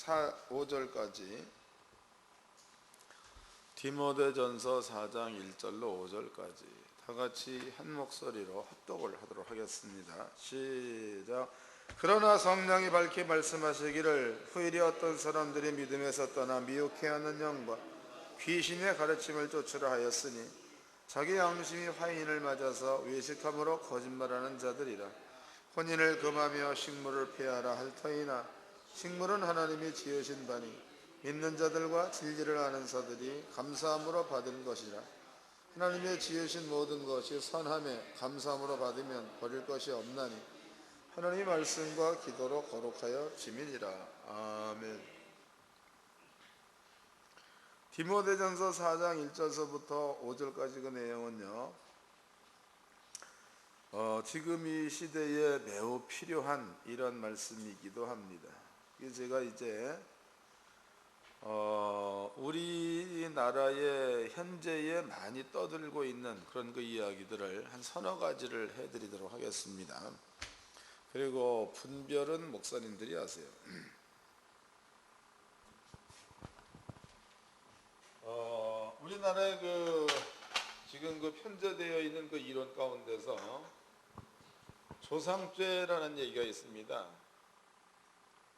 5절까지 디모데전서 4장 1절로 5절까지 다 같이 한 목소리로 합독을 하도록 하겠습니다. 시작. 그러나 성령이 밝히 말씀하시기를 후일에 어떤 사람들이 믿음에서 떠나 미혹해하는 영과 귀신의 가르침을 쫓으라 하였으니 자기 양심이 화인을 맞아서 외식함으로 거짓말하는 자들이라. 혼인을 금하며 식물을 폐하라 할 터이나 식물은 하나님이 지으신 바니 믿는 자들과 진리를 아는 자들이 감사함으로 받은 것이라. 하나님의 지으신 모든 것이 선함에 감사함으로 받으면 버릴 것이 없나니 하나님의 말씀과 기도로 거룩하여 짐이니라. 아멘. 디모데전서 4장 1절서부터 5절까지 그 내용은요, 지금 이 시대에 매우 필요한 이런 말씀이기도 합니다. 제가 이제 우리나라의 현재에 많이 떠들고 있는 그런 그 이야기들을 한 서너 가지를 해드리도록 하겠습니다. 그리고 분별은 목사님들이 하세요. 우리나라의 지금 편제되어 있는 그 이론 가운데서 조상죄라는 얘기가 있습니다.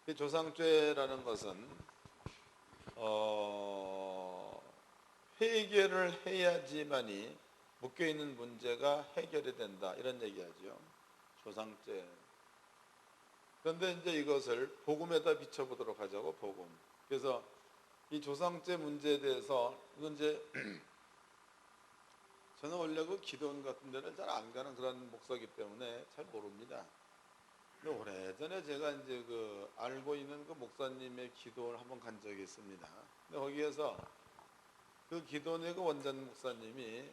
그 조상죄라는 것은 회개를 해야지만이 묶여있는 문제가 해결이 된다, 이런 얘기하죠. 조상죄. 그런데 이제 이것을 복음에다 비춰보도록 하자고. 복음. 그래서 이 조상죄 문제에 대해서 이건 이제 저는 원래 그 기도원 같은 데는 잘 안 가는 그런 목사이기 때문에 잘 모릅니다. 근데 오래전에 제가 이제 알고 있는 그 목사님의 기도를 한번 간 적이 있습니다. 근데 거기에서 그 기도원의 그 원장 목사님이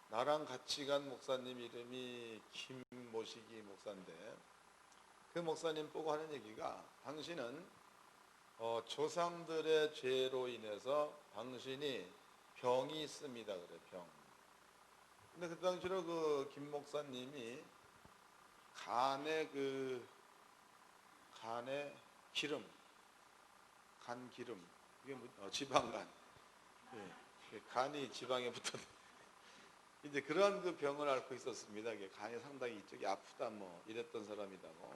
나랑 같이 간 목사님 이름이 김모시기 목사인데, 그 목사님 보고 하는 얘기가 당신은 조상들의 죄로 인해서 당신이 병이 있습니다. 그래, 병. 근데 그 당시로 그 김 목사님이 간에 기름, 간 기름, 이게 지방간, 간이 지방에 붙어 이제 그런 그 병을 앓고 있었습니다. 간이 상당히 이쪽이 아프다 이랬던 사람이다고.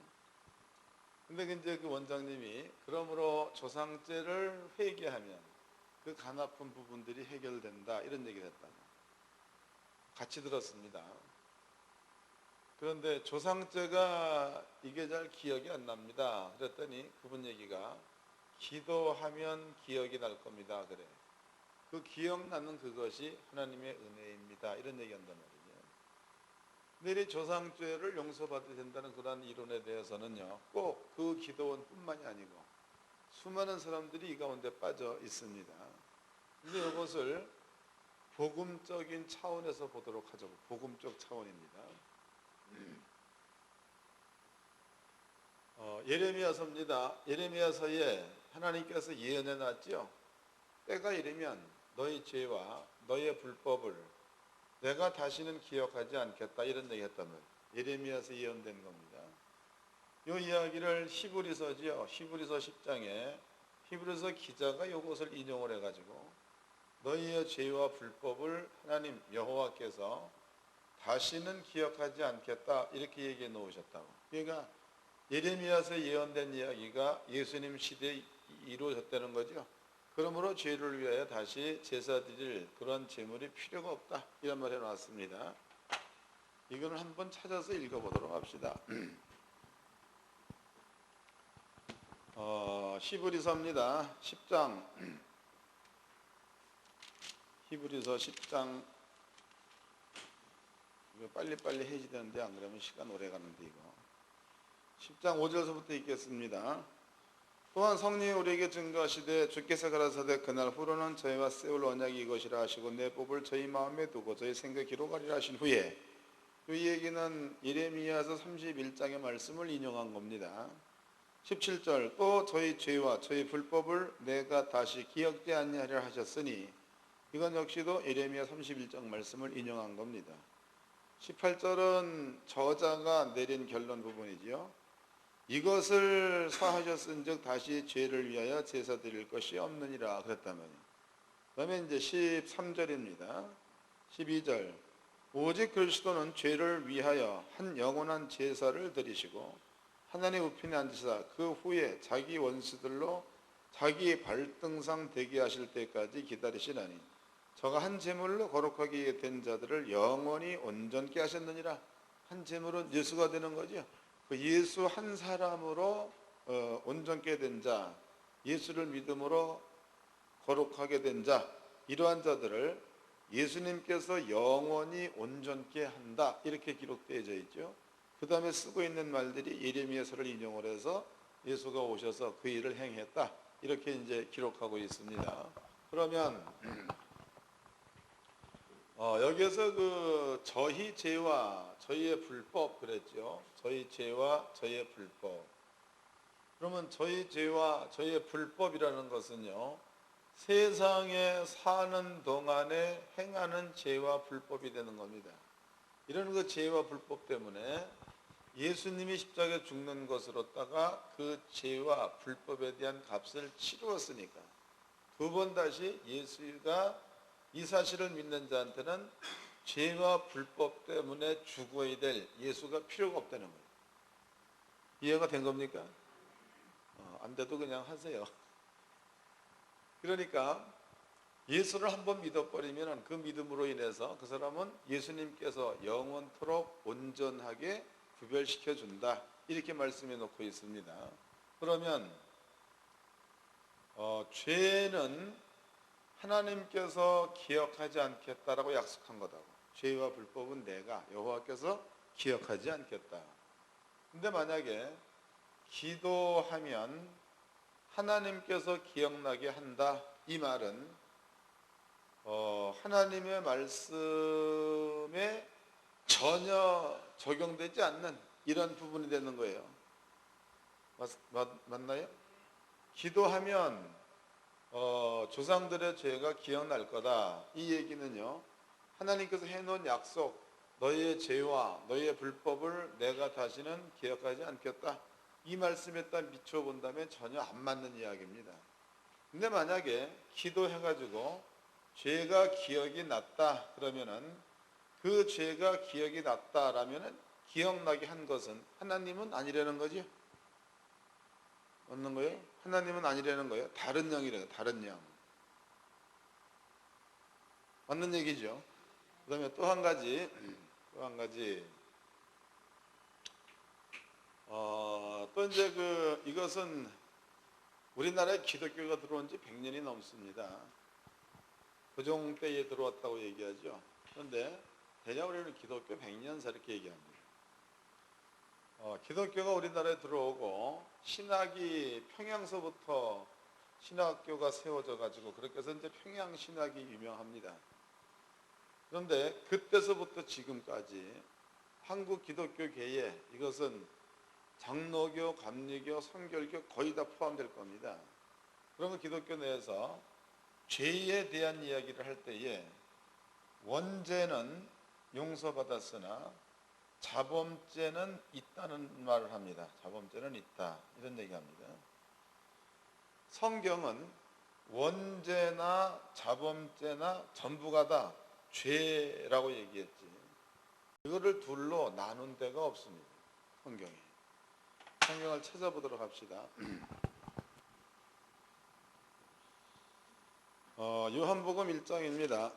근데 이제 그 원장님이 그러므로 조상죄를 회개하면 그 간 아픈 부분들이 해결된다, 이런 얘기를 했다고. 같이 들었습니다. 그런데 조상죄가 이게 잘 기억이 안 납니다. 그랬더니 그분 얘기가 기도하면 기억이 날 겁니다. 그래. 그 기억나는 그것이 하나님의 은혜입니다, 이런 얘기한단 말이죠. 근데 이 조상죄를 용서받아야 된다는 그런 이론에 대해서는요, 꼭 그 기도원뿐만이 아니고 수많은 사람들이 이 가운데 빠져 있습니다. 근데 이것을 복음적인 차원에서 보도록 하죠. 복음적 차원입니다. 예레미야서입니다. 예레미야서에 하나님께서 예언해 놨죠. 때가 이르면 너희 죄와 너희 불법을 내가 다시는 기억하지 않겠다, 이런 얘기 했단 말이에요. 예레미야서 예언된 겁니다. 이 이야기를 히브리서지요. 히브리서 10장에 히브리서 기자가 이것을 인용을 해가지고 너희의 죄와 불법을 하나님 여호와께서 다시는 기억하지 않겠다, 이렇게 얘기해 놓으셨다고. 그러니까 예레미야서에 예언된 이야기가 예수님 시대에 이루어졌다는 거죠. 그러므로 죄를 위하여 다시 제사 드릴 그런 제물이 필요가 없다, 이런 말 해놨습니다. 이걸 한번 찾아서 읽어보도록 합시다. 히브리서입니다. 10장. 히브리서 10장. 이거 빨리빨리 해야 되는데 안 그러면 시간 오래 가는데 이거. 10장 5절서부터 읽겠습니다. 또한 성령이 우리에게 증거하시되 주께서 가라사대 그날 후로는 저희와 세울 언약이 이것이라 하시고 내 법을 저희 마음에 두고 저희 생각에 기록하리라 하신 후에, 이 얘기는 예레미야서 31장의 말씀을 인용한 겁니다. 17절, 또 저희 죄와 저희 불법을 내가 다시 기억지 아니하리라 하셨으니, 이건 역시도 예레미야 31장 말씀을 인용한 겁니다. 18절은 저자가 내린 결론 부분이지요. 이것을 사하셨은즉 다시 죄를 위하여 제사 드릴 것이 없느니라 그랬다면요. 그다음에 이제 13절입니다. 12절 오직 그리스도는 죄를 위하여 한 영원한 제사를 드리시고 하나님 우편에 앉으시다 그 후에 자기 원수들로 자기 발등상 되게 하실 때까지 기다리시나니 저가 한 제물로 거룩하게 된 자들을 영원히 온전케 하셨느니라. 한 제물은 예수가 되는 거죠. 그 예수 한 사람으로 온전케 된 자, 예수를 믿음으로 거룩하게 된 자, 이러한 자들을 예수님께서 영원히 온전케 한다 이렇게 기록되어져 있죠. 그 다음에 쓰고 있는 말들이 예레미야서를 인용을 해서 예수가 오셔서 그 일을 행했다 이렇게 이제 기록하고 있습니다. 그러면 여기에서 그 저희 죄와 저희의 불법 그랬죠. 저희 죄와 저희의 불법. 그러면 저희 죄와 저희의 불법이라는 것은요, 세상에 사는 동안에 행하는 죄와 불법이 되는 겁니다. 이런 그 죄와 불법 때문에 예수님이 십자가에 죽는 것으로다가 그 죄와 불법에 대한 값을 치루었으니까 두 번 다시 예수가 이 사실을 믿는 자한테는 죄와 불법 때문에 죽어야 될 예수가 필요가 없다는 거예요. 이해가 된 겁니까? 안 돼도 그냥 하세요. 그러니까 예수를 한번 믿어버리면 그 믿음으로 인해서 그 사람은 예수님께서 영원토록 온전하게 구별시켜 준다 이렇게 말씀해 놓고 있습니다. 그러면 죄는 하나님께서 기억하지 않겠다라고 약속한 거다고. 죄와 불법은 내가 여호와께서 기억하지 않겠다. 근데 만약에 기도하면 하나님께서 기억나게 한다 이 말은 하나님의 말씀에 전혀 적용되지 않는 이런 부분이 되는 거예요. 맞나요? 기도하면 조상들의 죄가 기억날 거다. 이 얘기는요, 하나님께서 해놓은 약속, 너희의 죄와 너희의 불법을 내가 다시는 기억하지 않겠다. 이 말씀에 딱 미쳐본다면 전혀 안 맞는 이야기입니다. 근데 만약에 기도해가지고 죄가 기억이 났다 그러면은 그 죄가 기억이 났다라면은 기억나게 한 것은 하나님은 아니라는 거죠. 맞는 거예요? 하나님은 아니라는 거예요. 다른 영이래요. 다른 영. 맞는 얘기죠. 그 다음에 또 한 가지, 또 이제 이것은 우리나라에 기독교가 들어온 지 100년이 넘습니다. 고종 때에 들어왔다고 얘기하죠. 그런데 대략 우리는 기독교 100년사 이렇게 얘기합니다. 기독교가 우리나라에 들어오고 신학이 평양서부터 신학교가 세워져 가지고 그렇게 해서 이제 평양 신학이 유명합니다. 그런데 그때서부터 지금까지 한국 기독교계에 이것은 장로교, 감리교, 성결교 거의 다 포함될 겁니다. 그러면 기독교 내에서 죄에 대한 이야기를 할 때에 원죄는 용서받았으나 자범죄는 있다는 말을 합니다. 자범죄는 있다. 이런 얘기합니다. 성경은 원죄나 자범죄나 전부가 다 죄라고 얘기했지. 이거를 둘로 나눈 데가 없습니다. 성경에. 성경을 찾아보도록 합시다. 요한복음 1장입니다.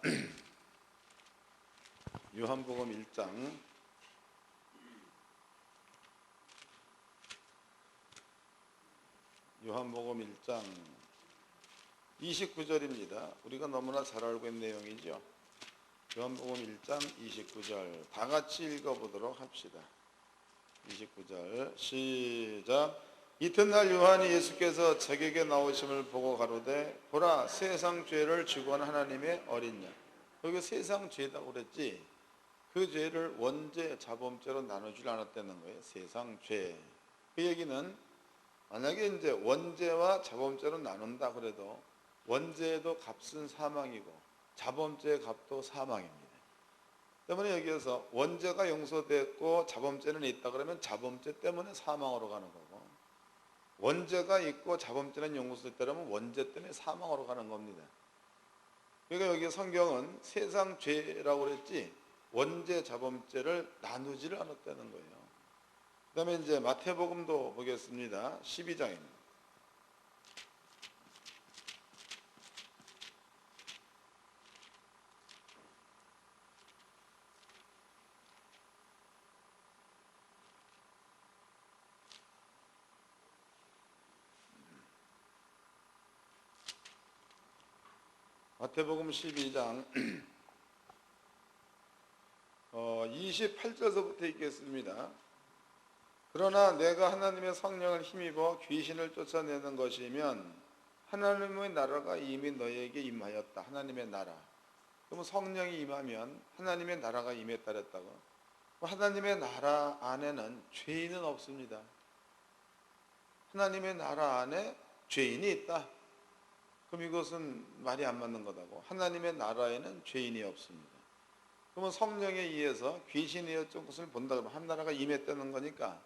요한복음 1장. 요한복음 1장 29절입니다. 우리가 너무나 잘 알고 있는 내용이죠. 요한복음 1장 29절 다 같이 읽어보도록 합시다. 29절 시작. 이튿날 요한이 예수께서 자기에게 나오심을 보고 가로되 보라 세상 죄를 지고 온 하나님의 어린 양. 여기 세상 죄라고 그랬지. 그 죄를 원죄, 자범죄로 나누질 않았다는 거예요. 세상 죄. 그 얘기는 만약에 이제 원죄와 자범죄로 나눈다 그래도 원죄도 값은 사망이고 자범죄의 값도 사망입니다. 때문에 여기에서 원죄가 용서됐고 자범죄는 있다 그러면 자범죄 때문에 사망으로 가는 거고 원죄가 있고 자범죄는 용서됐다면 원죄 때문에 사망으로 가는 겁니다. 그러니까 여기 성경은 세상 죄라고 그랬지 원죄, 자범죄를 나누지를 않았다는 거예요. 그 다음에 이제 마태복음도 보겠습니다. 12장입니다. 마태복음 12장 28절서부터 읽겠습니다. 그러나 내가 하나님의 성령을 힘입어 귀신을 쫓아내는 것이면 하나님의 나라가 이미 너희에게 임하였다. 하나님의 나라. 그러면 성령이 임하면 하나님의 나라가 임했다 그랬다고. 하나님의 나라 안에는 죄인은 없습니다. 하나님의 나라 안에 죄인이 있다. 그럼 이것은 말이 안 맞는 거다고. 하나님의 나라에는 죄인이 없습니다. 그러면 성령에 의해서 귀신이 쫓은 것을 본다 그러면 한 나라가 임했다는 거니까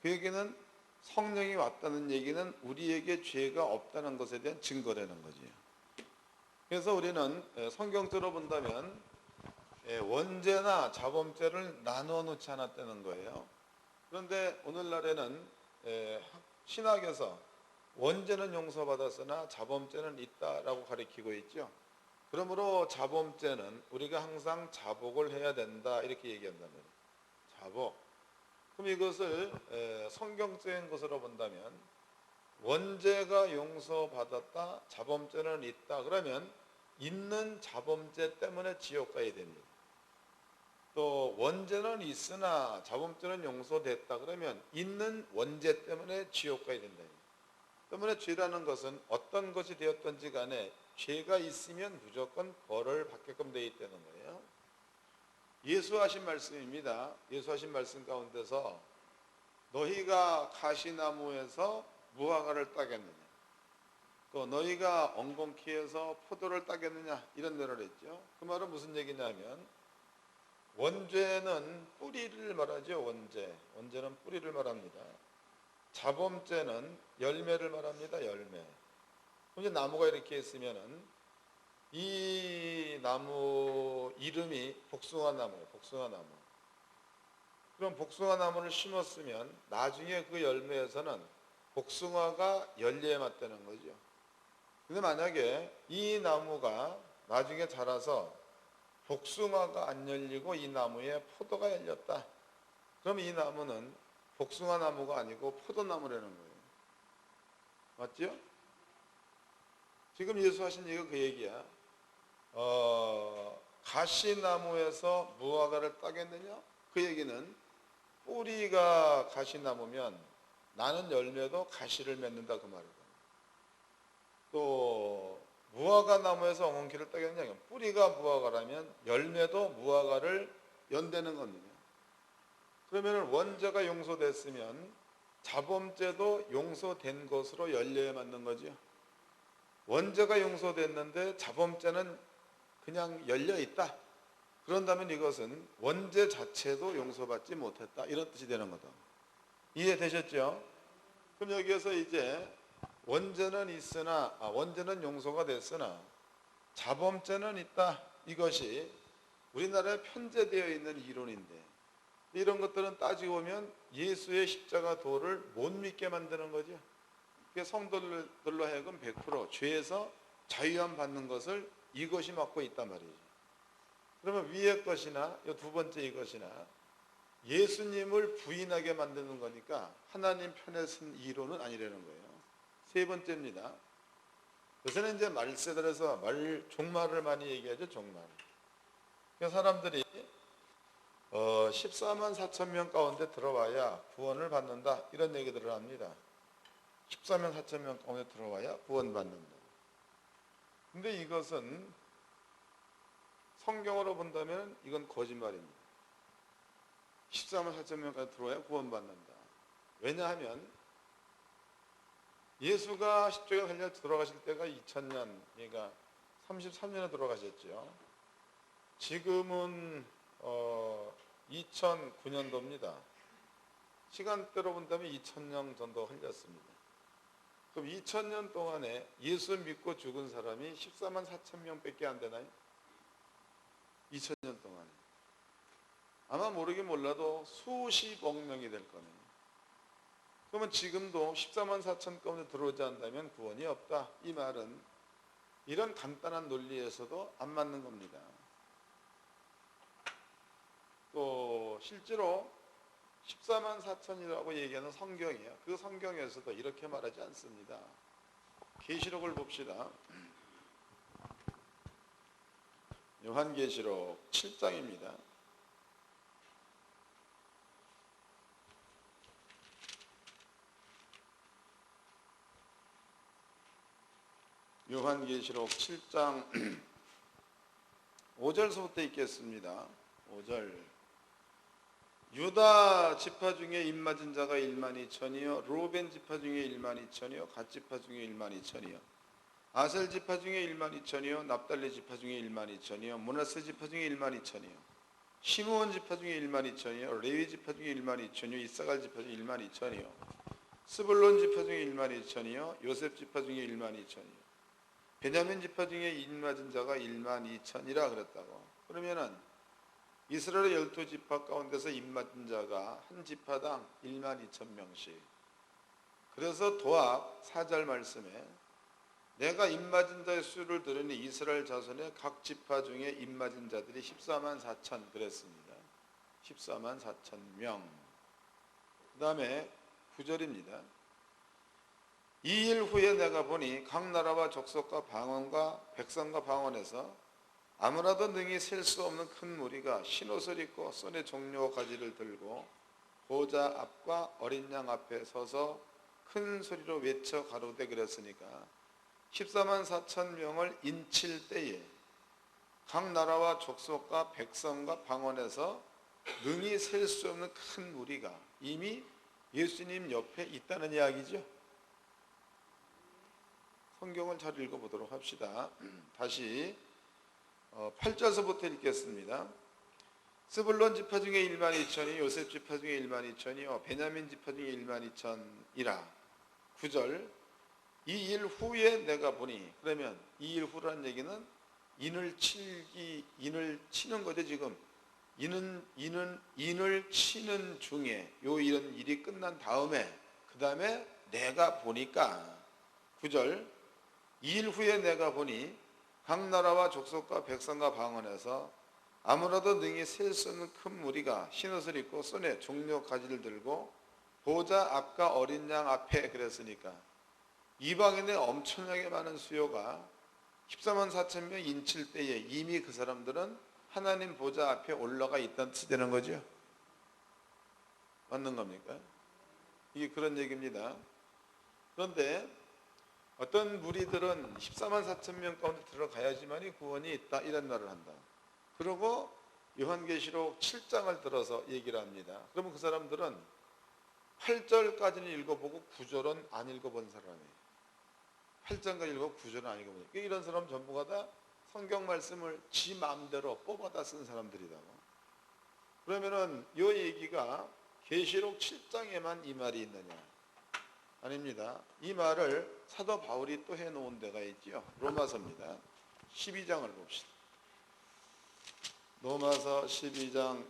그 얘기는 성령이 왔다는 얘기는 우리에게 죄가 없다는 것에 대한 증거라는 거지요. 그래서 우리는 성경적으로 본다면 원죄나 자범죄를 나누어 놓지 않았다는 거예요. 그런데 오늘날에는 신학에서 원죄는 용서받았으나 자범죄는 있다라고 가르치고 있죠. 그러므로 자범죄는 우리가 항상 자복을 해야 된다 이렇게 얘기한단 말이에요. 자복. 그럼 이것을 성경적인 것으로 본다면 원죄가 용서받았다, 자범죄는 있다. 그러면 있는 자범죄 때문에 지옥 가야 됩니다. 또 원죄는 있으나 자범죄는 용서됐다. 그러면 있는 원죄 때문에 지옥 가야 된다. 때문에 죄라는 것은 어떤 것이 되었든지 간에 죄가 있으면 무조건 벌을 받게끔 되어 있다는 거예요. 예수 하신 말씀입니다. 예수 하신 말씀 가운데서 너희가 가시나무에서 무화과를 따겠느냐, 또 너희가 엉겅퀴에서 포도를 따겠느냐 이런 내용을 했죠. 그 말은 무슨 얘기냐면 원죄는 뿌리를 말하죠. 원죄는 뿌리를 말합니다. 자범죄는 열매를 말합니다. 열매. 이제 나무가 이렇게 있으면은 이 나무 이름이 복숭아나무예요. 복숭아나무. 그럼 복숭아나무를 심었으면 나중에 그 열매에서는 복숭아가 열려야 맞다는 거죠. 근데 만약에 이 나무가 나중에 자라서 복숭아가 안 열리고 이 나무에 포도가 열렸다. 그럼 이 나무는 복숭아 나무가 아니고 포도나무라는 거예요. 맞죠? 지금 예수 하신 얘기가 그 얘기야. 가시나무에서 무화과를 따겠느냐? 그 얘기는 뿌리가 가시나무면 나는 열매도 가시를 맺는다 그 말이다. 또 무화과 나무에서 엉겅퀴를 따겠느냐? 뿌리가 무화과라면 열매도 무화과를 연대는 겁니다. 그러면 원죄가 용서됐으면 자범죄도 용서된 것으로 열려야 맞는 거죠. 원죄가 용서됐는데 자범죄는 그냥 열려 있다. 그런다면 이것은 원죄 자체도 용서받지 못했다. 이런 뜻이 되는 거다. 이해되셨죠? 그럼 여기에서 이제 원죄는 용서가 됐으나 자범죄는 있다. 이것이 우리나라에 편제되어 있는 이론인데 이런 것들은 따지고 보면 예수의 십자가 도를 못 믿게 만드는 거죠. 성도들로 하여금 100% 죄에서 자유함 받는 것을 이것이 맡고 있단 말이죠. 그러면 위의 것이나 이 두 번째 이것이나 예수님을 부인하게 만드는 거니까 하나님 편에 쓴 이론은 아니라는 거예요. 세 번째입니다. 요새는 이제 말세들에서 종말을 많이 얘기하죠. 종말. 그래서 사람들이 14만 4천 명 가운데 들어와야 구원을 받는다. 이런 얘기들을 합니다. 14만 4천 명 가운데 들어와야 구원받는다. 근데 이것은 성경으로 본다면 이건 거짓말입니다. 14만 4천 명까지 들어와야 구원받는다. 왜냐하면 예수가 십자가에 달려 들어가실 때가 2000년, 그러니까 33년에 돌아가셨죠. 지금은 2009년도입니다. 시간대로 본다면 2000년 정도 흘렸습니다. 그럼 2000년 동안에 예수 믿고 죽은 사람이 14만 4천 명밖에 안 되나요? 2000년 동안에. 아마 모르긴 몰라도 수십억 명이 될 거네요. 그러면 지금도 14만 4천 가운데 들어오지 않는다면 구원이 없다. 이 말은 이런 간단한 논리에서도 안 맞는 겁니다. 또 실제로 14만 4천이라고 얘기하는 성경이에요. 그 성경에서도 이렇게 말하지 않습니다. 계시록을 봅시다. 요한계시록 7장입니다. 요한계시록 7장 5절서부터 읽겠습니다. 5절. 유다 지파 중에 입맞은 자가 1만 2천이요 루벤 지파 중에 1만 2천이요 갓 지파 중에 1만 2천이요 아셀 지파 중에 1만 2천이요 납달리 지파 중에 1만 2천이요 므낫세 지파 중에 1만 2천이요 시므온 지파 중에 1만 2천이요 레위 지파 중에 1만 2천이요 이사갈 지파 중에 1만 2천이요 스불론 지파 중에 1만 2천이요 요셉 지파 중에 1만 2천이요 베냐민 지파 중에 입맞은 자가 1만 2천이라 그랬다고. 그러면은 이스라엘의 12지파 가운데서 입맞은 자가 한 지파당 1만 2천 명씩. 그래서 도합 4절 말씀에 내가 입맞은 자의 수를 들으니 이스라엘 자손의 각 지파 중에 입맞은 자들이 14만 4천 그랬습니다. 14만 4천 명. 그 다음에 9절입니다. 2일 후에 내가 보니 각 나라와 족속과 방언과 백성과 방언에서 아무나도 능히 셀 수 없는 큰 무리가 흰옷을 입고 손에 종려 가지를 들고 보좌 앞과 어린 양 앞에 서서 큰 소리로 외쳐 가로되 그랬으니까 14만 4천 명을 인칠 때에 각 나라와 족속과 백성과 방언에서 능히 셀 수 없는 큰 무리가 이미 예수님 옆에 있다는 이야기죠. 성경을 잘 읽어보도록 합시다. 다시 8절서부터 읽겠습니다. 스불론 지파 중에 1만 2천이 요셉 지파 중에 1만 2천이요 베냐민 지파 중에 1만 2천이라. 9절. 이 일 후에 내가 보니. 그러면 이 일 후라는 얘기는 인을 치는 거죠. 지금 인을 치는 중에 요 이런 일이 끝난 다음에 그 다음에 내가 보니까 9절. 2일 후에 내가 보니 각 나라와 족속과 백성과 방언에서 아무라도 능히 셀 수 없는 큰 무리가 흰옷을 입고 손에 종려 가지를 들고 보좌 앞과 어린 양 앞에 그랬으니까 이방인의 엄청나게 많은 수요가 14만 4천 명 인칠 때에 이미 그 사람들은 하나님 보좌 앞에 올라가 있다는 뜻이 되는 거죠. 맞는 겁니까? 이게 그런 얘기입니다. 그런데 어떤 무리들은 14만 4천 명 가운데 들어가야지만이 구원이 있다 이런 말을 한다. 그리고 요한계시록 7장을 들어서 얘기를 합니다. 그러면 그 사람들은 8절까지는 읽어보고 9절은 안 읽어본 사람이에요. 8장까지 읽어보고 9절은 안 읽어본 사람. 이런 사람 전부가 다 성경 말씀을 지 마음대로 뽑아다 쓴 사람들이라고. 그러면은 이 얘기가 계시록 7장에만 이 말이 있느냐? 아닙니다. 이 말을 사도 바울이 또 해놓은 데가 있죠. 로마서입니다. 12장을 봅시다. 로마서 12장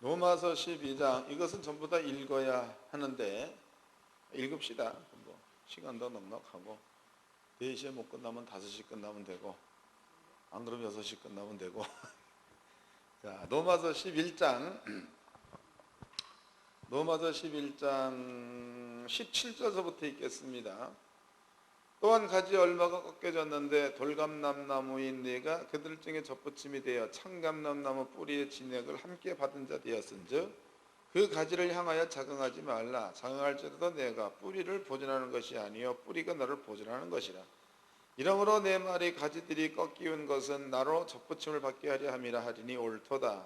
12장 이것은 전부 다 읽어야 하는데 읽읍시다. 뭐 시간도 넉넉하고 4시에 못 끝나면 5시 끝나면 되고 안 그러면 6시 끝나면 되고. 자, 로마서 11장 17절서부터 읽겠습니다. 또한 가지 얼마가 꺾여졌는데 돌감람나무인 네가 그들 중에 접붙임이 되어 참감람나무 뿌리의 진액을 함께 받은 자 되었은즉 그 가지를 향하여 자긍하지 말라. 자긍할지라도 내가 뿌리를 보존하는 것이 아니요 뿌리가 너를 보존하는 것이라. 이러므로 내 말이 가지들이 꺾이운 것은 나로 접붙임을 받게 하려 함이라 하리니 옳도다.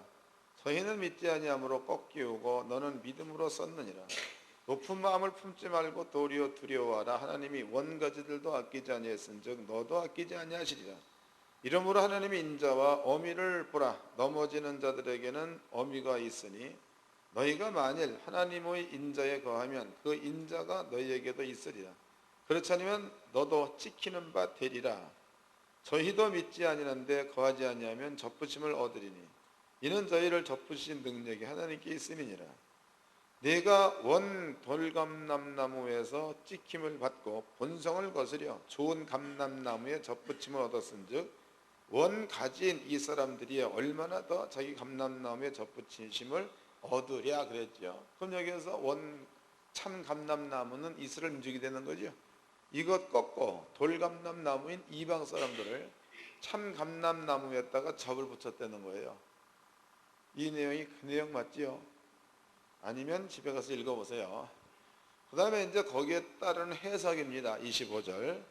저희는 믿지 아니함으로 꺾이우고 너는 믿음으로 썼느니라. 높은 마음을 품지 말고 도리어 두려워하라. 하나님이 원가지들도 아끼지 아니했은즉 너도 아끼지 아니하시리라. 이러므로 하나님의 인자와 어미를 보라. 넘어지는 자들에게는 어미가 있으니 너희가 만일 하나님의 인자에 거하면 그 인자가 너희에게도 있으리라. 그렇지 않으면 너도 찍히는 바 되리라. 저희도 믿지 아니하는데 거하지 아니하면 접붙임을 얻으리니 이는 저희를 접붙이신 능력이 하나님께 있음이니라. 내가 원 돌감람나무에서 찍힘을 받고 본성을 거스려 좋은 감람나무에 접붙임을 얻었은즉 원 가지인 이 사람들이 얼마나 더 자기 감람나무에 접붙이심을 얻으랴 그랬죠. 그럼 여기에서 원 참 감람나무는 이스라엘 민족이 되는 거죠. 이것 꺾고 돌감람나무인 이방 사람들을 참 감람나무에다가 접을 붙였다는 거예요. 이 내용이 그 내용 맞지요? 아니면 집에 가서 읽어보세요. 그 다음에 이제 거기에 따른 해석입니다. 25절.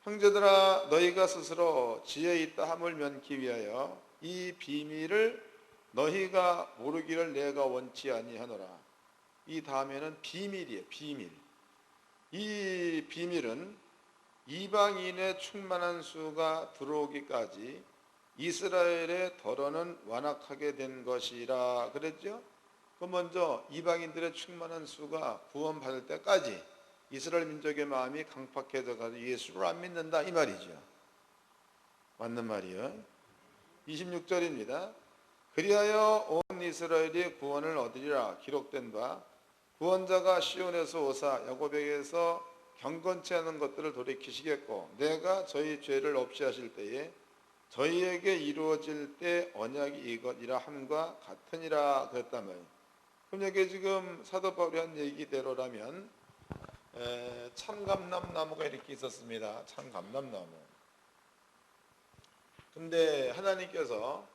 형제들아 너희가 스스로 지혜 있다 함을 면기 위하여 이 비밀을 너희가 모르기를 내가 원치 아니하노라. 이 다음에는 비밀이에요. 비밀. 이 비밀은 이방인의 충만한 수가 들어오기까지 이스라엘의 덜어는 완악하게 된 것이라 그랬죠. 그 먼저 이방인들의 충만한 수가 구원받을 때까지 이스라엘 민족의 마음이 강팍해져 가지고 예수를 안 믿는다 이 말이죠. 맞는 말이요. 26절입니다. 그리하여 온 이스라엘이 구원을 얻으리라 기록된 바 구원자가 시온에서 오사 야곱에게서 경건치 않은 것들을 돌이키시겠고 내가 저희 죄를 없이 하실 때에 저희에게 이루어질 때 언약이 이것이라 함과 같으니라 그랬다면, 그럼 여기 지금 사도 바울이 한 얘기대로라면 참감람나무가 이렇게 있었습니다. 참감람나무. 근데 하나님께서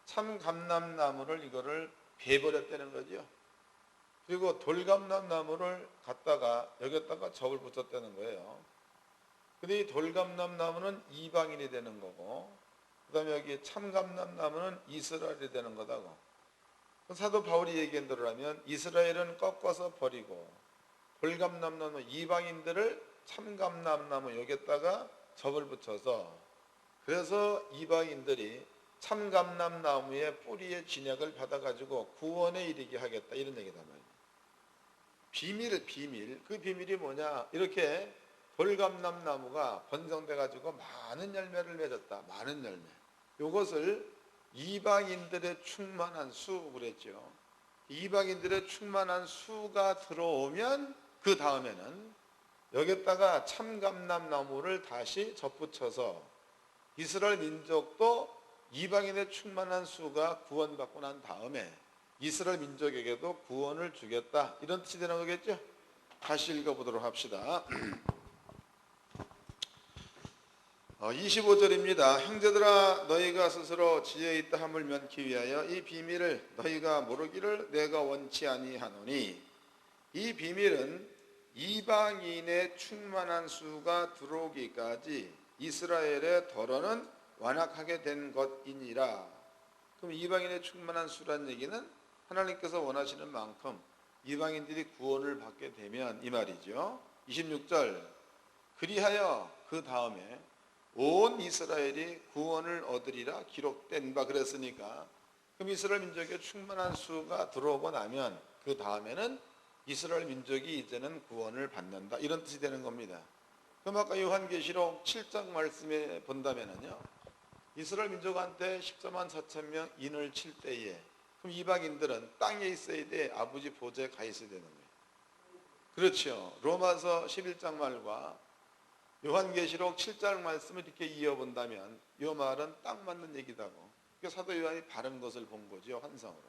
참감람나무를 이거를 베버렸다는 거죠. 그리고 돌감람나무를 갖다가 여기다가 접을 붙였다는 거예요. 근데 이 돌감람나무는 이방인이 되는 거고, 그 다음에 여기 참감람나무는 이스라엘이 되는 거다고. 사도 바울이 얘기한 대로라면 이스라엘은 꺾어서 버리고 돌감람나무 이방인들을 참감람나무 여기다가 접을 붙여서, 그래서 이방인들이 참감람나무의 뿌리의 진약을 받아가지고 구원에 이르게 하겠다 이런 얘기다 말이에요. 비밀. 그 비밀이 뭐냐? 이렇게 돌감람나무가 번성돼가지고 많은 열매를 맺었다. 많은 열매. 이것을 이방인들의 충만한 수 그랬죠. 이방인들의 충만한 수가 들어오면 그 다음에는 여기다가 참감람나무를 다시 접붙여서 이스라엘 민족도 이방인의 충만한 수가 구원받고 난 다음에 이스라엘 민족에게도 구원을 주겠다 이런 뜻이 되는 거겠죠. 다시 읽어보도록 합시다. 25절입니다. 형제들아 너희가 스스로 지혜 있다 함을 면키 위하여 이 비밀을 너희가 모르기를 내가 원치 아니하노니 이 비밀은 이방인의 충만한 수가 들어오기까지 이스라엘의 덜어는 완악하게 된 것이니라. 그럼 이방인의 충만한 수란 얘기는 하나님께서 원하시는 만큼 이방인들이 구원을 받게 되면 이 말이죠. 26절 그리하여 그 다음에 온 이스라엘이 구원을 얻으리라 기록된 바 그랬으니까, 그럼 이스라엘 민족의 충만한 수가 들어오고 나면 그 다음에는 이스라엘 민족이 이제는 구원을 받는다 이런 뜻이 되는 겁니다. 그럼 아까 요한계시록 7장 말씀에 본다면은요, 이스라엘 민족한테 14만 4천 명 인을 칠 때에 그럼 이방인들은 땅에 있어야 돼, 아버지 보좌에 가 있어야 되는 거예요. 그렇죠. 로마서 11장 말과 요한계시록 7장 말씀을 이렇게 이어본다면 이 말은 딱 맞는 얘기다고. 그러니까 사도 요한이 바른 것을 본 거죠, 환상으로.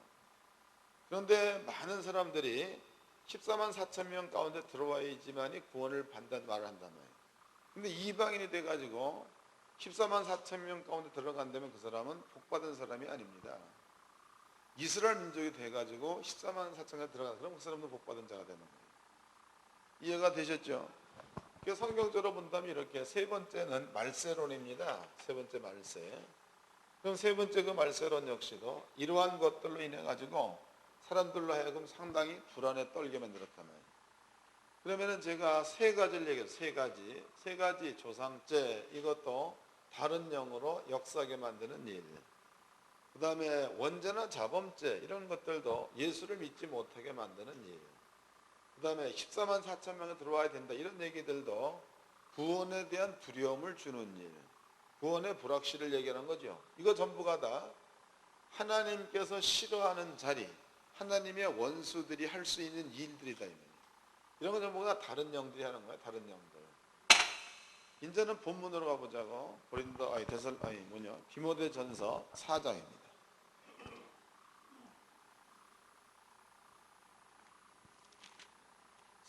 그런데 많은 사람들이 14만 4천 명 가운데 들어와야지만이 구원을 받는다는 말을 한단 말이에요. 근데 이방인이 돼가지고 14만 4천 명 가운데 들어간다면 그 사람은 복받은 사람이 아닙니다. 이스라엘 민족이 돼가지고 14만 4천 명 들어가서 그럼 그 사람도 복받은 자가 되는 거예요. 이해가 되셨죠? 성경적으로 본다면 이렇게 세 번째는 말세론입니다. 세 번째 말세. 그럼 세 번째 그 말세론 역시도 이러한 것들로 인해 가지고 사람들로 하여금 상당히 불안에 떨게 만들었단 말이에요. 그러면은 제가 세 가지를 얘기해요. 세 가지 조상죄 이것도 다른 영으로 역사하게 만드는 일, 그 다음에 원죄나 자범죄 이런 것들도 예수를 믿지 못하게 만드는 일, 그 다음에 14만 4천 명이 들어와야 된다 이런 얘기들도 구원에 대한 두려움을 주는 일, 구원의 불확실을 얘기하는 거죠. 이거 전부가 다 하나님께서 싫어하는 자리, 하나님의 원수들이 할 수 있는 일들이다. 이런 거 전부가 다 다른 영들이 하는 거야. 다른 영들. 이제는 본문으로 가보자고. 디모데전서 4장입니다.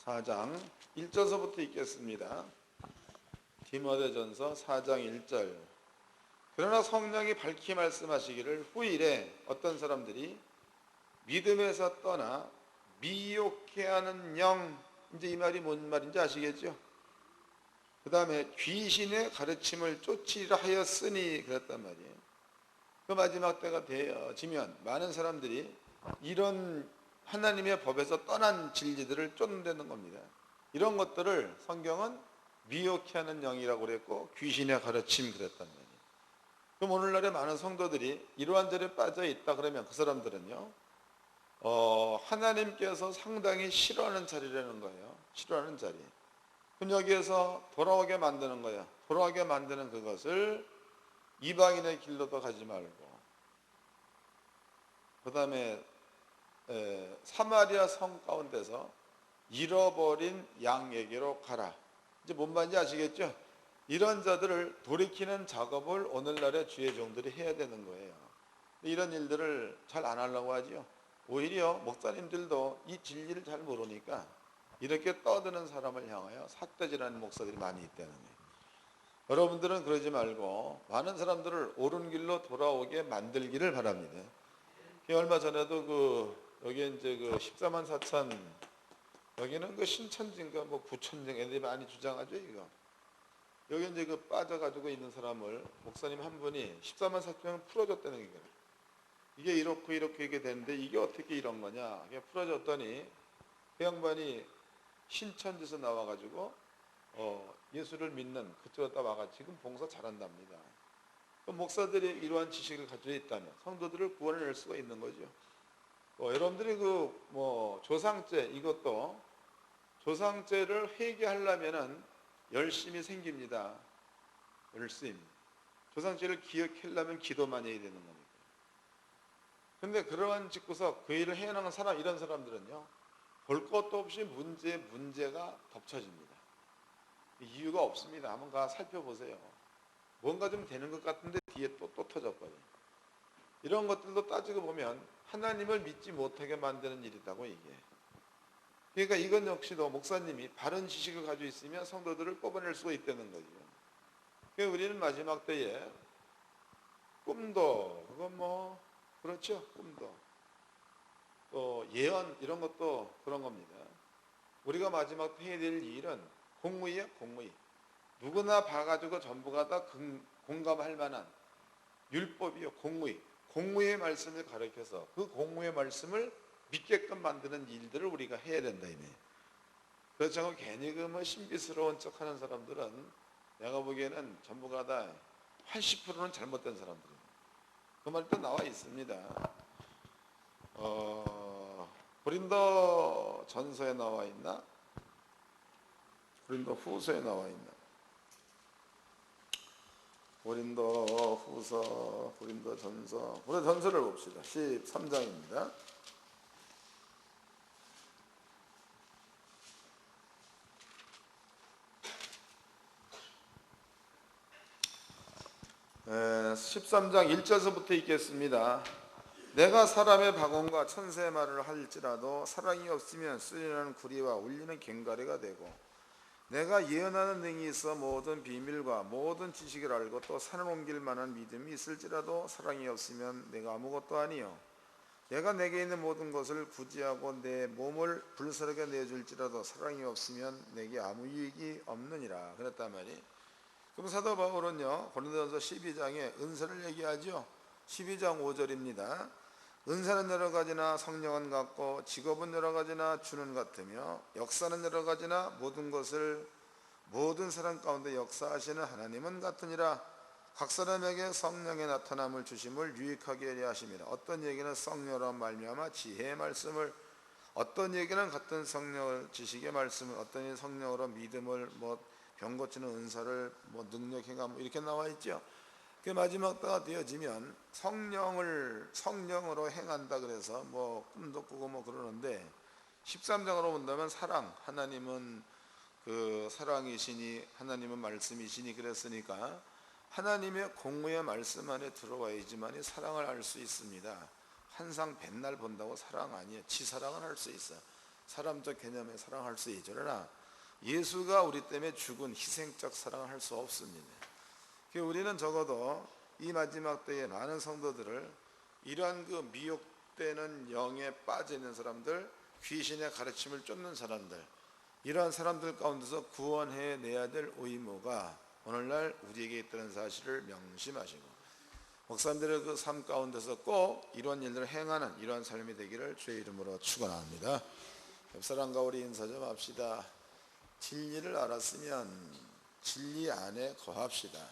4장 1절서부터 읽겠습니다. 디모데전서 4장 1절. 그러나 성령이 밝히 말씀하시기를 후일에 어떤 사람들이 믿음에서 떠나 미혹해 하는 영, 이제 이 말이 뭔 말인지 아시겠죠? 그 다음에 귀신의 가르침을 쫓으리라 하였으니 그랬단 말이에요. 그 마지막 때가 되어지면 많은 사람들이 이런 하나님의 법에서 떠난 진리들을 쫓는다는 겁니다. 이런 것들을 성경은 미혹해 하는 영이라고 그랬고 귀신의 가르침 그랬단 말이에요. 그럼 오늘날에 많은 성도들이 이러한 절에 빠져 있다 그러면 그 사람들은요, 하나님께서 상당히 싫어하는 자리라는 거예요. 싫어하는 자리. 그럼 여기에서 돌아오게 만드는 거예요. 돌아오게 만드는 그것을 이방인의 길로도 가지 말고, 그 다음에 사마리아 성 가운데서 잃어버린 양에게로 가라. 이제 뭔 말인지 아시겠죠? 이런 자들을 돌이키는 작업을 오늘날의 주의 종들이 해야 되는 거예요. 이런 일들을 잘 안 하려고 하지요. 오히려 목사님들도 이 진리를 잘 모르니까 이렇게 떠드는 사람을 향하여 삿대질하는 목사들이 많이 있다는 거예요. 여러분들은 그러지 말고 많은 사람들을 옳은 길로 돌아오게 만들기를 바랍니다. 얼마 전에도 여기 이제 14만 4천, 여기는 신천지인가 구천정 애들이 많이 주장하죠, 이거. 여기 이제 빠져가지고 있는 사람을 목사님 한 분이 14만 4천을 풀어줬다는 거예요. 이게 이렇게 되는데 이게 어떻게 이런 거냐. 이게 풀어줬더니 그 양반이 신천지에서 나와가지고 예수를 믿는 그쪽에다 와가지고 지금 봉사 잘한답니다. 목사들이 이러한 지식을 가지고 있다면 성도들을 구원해낼 수가 있는 거죠. 여러분들이 조상죄, 이것도 조상죄를 회개하려면은 열심히 생깁니다. 열심히. 조상죄를 기억하려면 기도만 해야 되는 거니까. 근데 그러한 짓고서 그 일을 해나가는 사람, 이런 사람들은요, 볼 것도 없이 문제가 덮쳐집니다. 이유가 없습니다. 한번 가 살펴보세요. 뭔가 좀 되는 것 같은데 뒤에 또 터져버려요. 이런 것들도 따지고 보면 하나님을 믿지 못하게 만드는 일이라고 이게. 그러니까 이건 역시도 목사님이 바른 지식을 가지고 있으면 성도들을 뽑아낼 수가 있다는 거죠. 그러니까 우리는 마지막 때에 꿈도, 그렇죠. 꿈도. 또 예언, 이런 것도 그런 겁니다. 우리가 마지막 때 해야 될 일은 공의예요, 공의. 누구나 봐가지고 전부가 다 공감할 만한 율법이요, 공의. 공의의 말씀을 가르쳐서 그 공의의 말씀을 믿게끔 만드는 일들을 우리가 해야 된다, 이네. 그렇지 않고 괜히 신비스러운 척 하는 사람들은 내가 보기에는 전부가 다 80%는 잘못된 사람들이에요. 그 말도 나와 있습니다. 고린도 전서에 나와 있나? 고린도 후서에 나와 있나? 고린도 후서, 고린도 전서, 고린도 전서를 봅시다. 13장입니다. 네, 13장 1절서부터 읽겠습니다. 내가 사람의 박원과 천사의 말을 할지라도 사랑이 없으면 쓰리는 구리와 울리는 괭가리가 되고, 내가 예언하는 능이 있어 모든 비밀과 모든 지식을 알고 또 산을 옮길 만한 믿음이 있을지라도 사랑이 없으면 내가 아무것도 아니요. 내가 내게 있는 모든 것을 구제하고 내 몸을 불사르게 내줄지라도 사랑이 없으면 내게 아무 유익이 없느니라. 그랬단 말이에요. 그럼 사도 바울은요, 고린도전서 12장에 은사를 얘기하죠. 12장 5절입니다. 은사는 여러 가지나 성령은 같고 직업은 여러 가지나 주는 같으며 역사는 여러 가지나 모든 것을 모든 사람 가운데 역사하시는 하나님은 같으니라. 각 사람에게 성령의 나타남을 주심을 유익하게 하려 하심이라. 어떤 얘기는 성령으로 말미암아 지혜의 말씀을, 어떤 얘기는 같은 성령을 지식의 말씀을, 어떤 얘기는 성령으로 믿음을, 병 고치는 은사를, 능력 행함, 이렇게 나와 있죠. 그 마지막 때가 되어지면 성령으로 행한다 그래서 꿈도 꾸고 그러는데, 13장으로 본다면 사랑, 하나님은 그 사랑이시니 하나님은 말씀이시니 그랬으니까 하나님의 공의의 말씀 안에 들어와야지만이 사랑을 알 수 있습니다. 한상 백날 본다고 사랑 아니에요. 지사랑은 할 수 있어요. 사람적 개념의 사랑할 수 있죠. 그러나 예수가 우리 때문에 죽은 희생적 사랑을 할 수 없습니다. 우리는 적어도 이 마지막 때에 많은 성도들을 이러한 그 미혹되는 영에 빠져 있는 사람들, 귀신의 가르침을 쫓는 사람들, 이러한 사람들 가운데서 구원해 내야 될 의무가 오늘날 우리에게 있다는 사실을 명심하시고, 목사님들의 그 삶 가운데서 꼭 이런 일들을 행하는 이러한 삶이 되기를 주의 이름으로 축원합니다. 옆사람과 우리 인사 좀 합시다. 진리를 알았으면 진리 안에 거합시다.